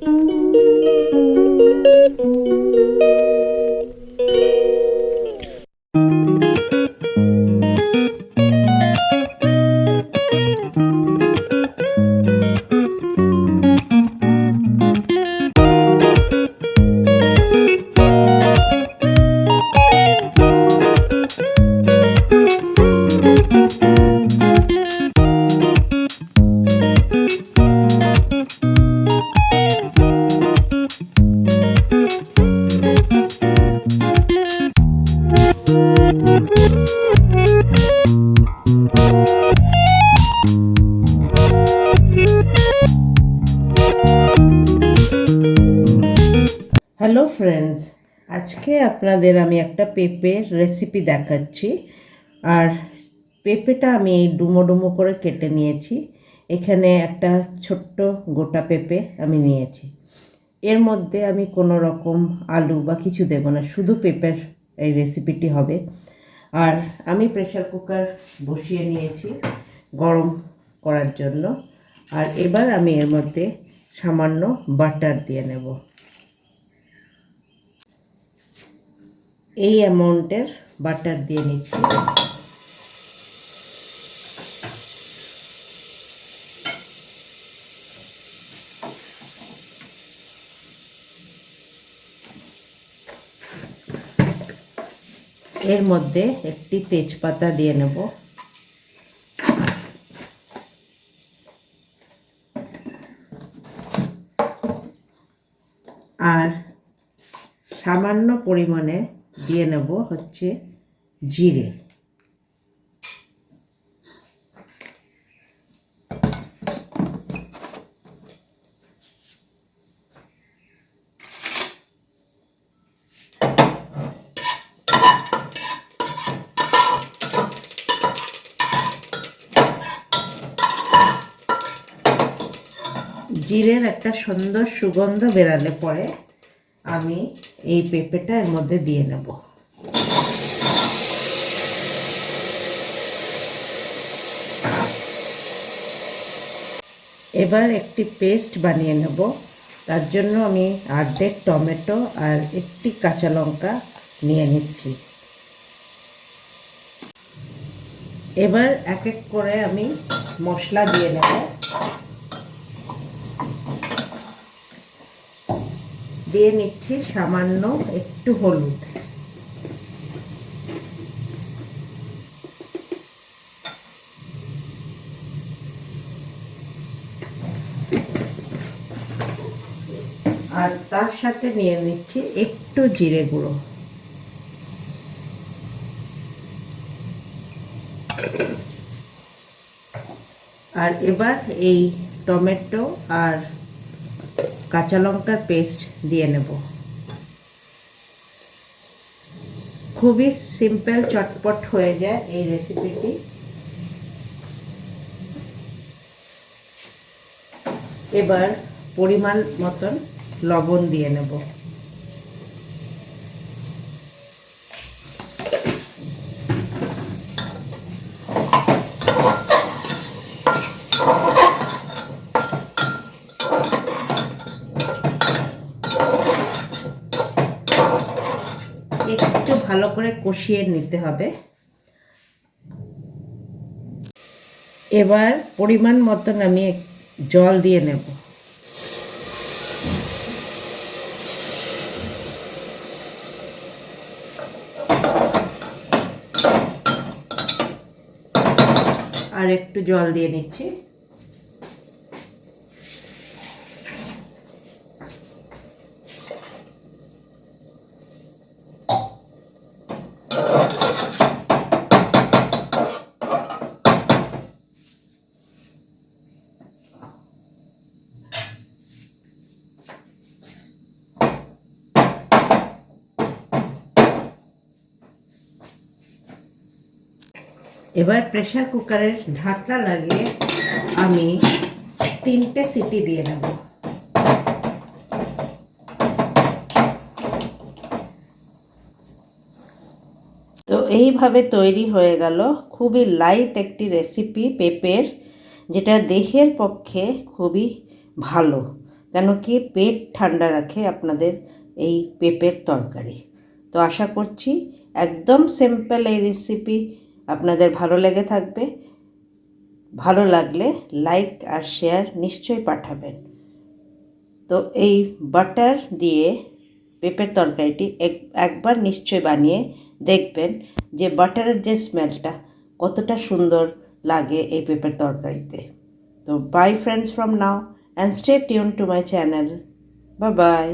Hello friends, আজকে আপনাদের আমি একটা পেঁপের রেসিপি দেখাচ্ছি। আর পেঁপেটা আমি ডুমো ডুমো করে কেটে নিয়েছি। এখানে একটা ছোট্ট গোটা পেঁপে আমি নিয়েছি। এর মধ্যে আমি কোনো রকম আলু বা কিছু দেব না, শুধু পেঁপের এই রেসিপিটি হবে। আর আমি প্রেসার কুকার বসিয়ে নিয়েছি গরম করার জন্য। আর এবার আমি এর মধ্যে সামান্য বাটার দিয়ে নেব। এই অ্যামাউন্টের বাটার দিয়ে নিচ্ছি। এর মধ্যে একটি তেজপাতা দিয়ে নেব। আর সামান্য পরিমাণে দিয়ে নেব হচ্ছে জিরে। জিরের একটা সুন্দর সুগন্ধ বেরালে পরে আমি এই পেঁপেটা এর মধ্যে দিয়ে নেব। এবার একটি পেস্ট বানিয়ে নেব। তার জন্য আমি অর্ধেক টমেটো আর একটি কাঁচা লঙ্কা নিয়ে নিচ্ছি। এবার এক এক করে আমি মশলা দিয়ে নেব। দিয়ে নিচ্ছি সামান্য একটু হলুদ। আর তার সাথে নিয়ে নিচ্ছি একটু জিরে গুঁড়ো। আর এবার এই টমেটো আর কাঁচা লঙ্কার পেস্ট দিয়ে নেব। খুবই সিম্পল, চটপট হয়ে যায় এই রেসিপিটি। এবার পরিমাণ মতন লবণ দিয়ে নেব। একটু ভালো করে কষিয়ে নিতে হবে। এবার পরিমাণ মতন আমি জল দিয়ে নেব। আর একটু জল দিয়ে নিচ্ছি। এবার প্রেসার কুকারের ঢাকনা লাগিয়ে আমি 3টে সিটি দিয়ে নেব। তো এইভাবে তৈরি হয়ে গেল খুবই লাইট একটি রেসিপি পেঁপের, যেটা দেহের পক্ষে খুবই ভালো। কেন কি পেট ঠান্ডা রাখে আপনাদের এই পেঁপের তরকারি। তো আশা করছি একদম সিম্পল এই রেসিপি আপনাদের ভালো লেগে থাকবে। ভালো লাগলে লাইক আর শেয়ার নিশ্চয়ই পাঠাবেন। তো এই বাটার দিয়ে পেঁপের তরকারিটি একবার নিশ্চয়ই বানিয়ে দেখবেন যে বাটারের যে স্মেলটা কতটা সুন্দর লাগে এই পেঁপের তরকারিতে। তো by friends from now and stay tune to my channel. Bye bye.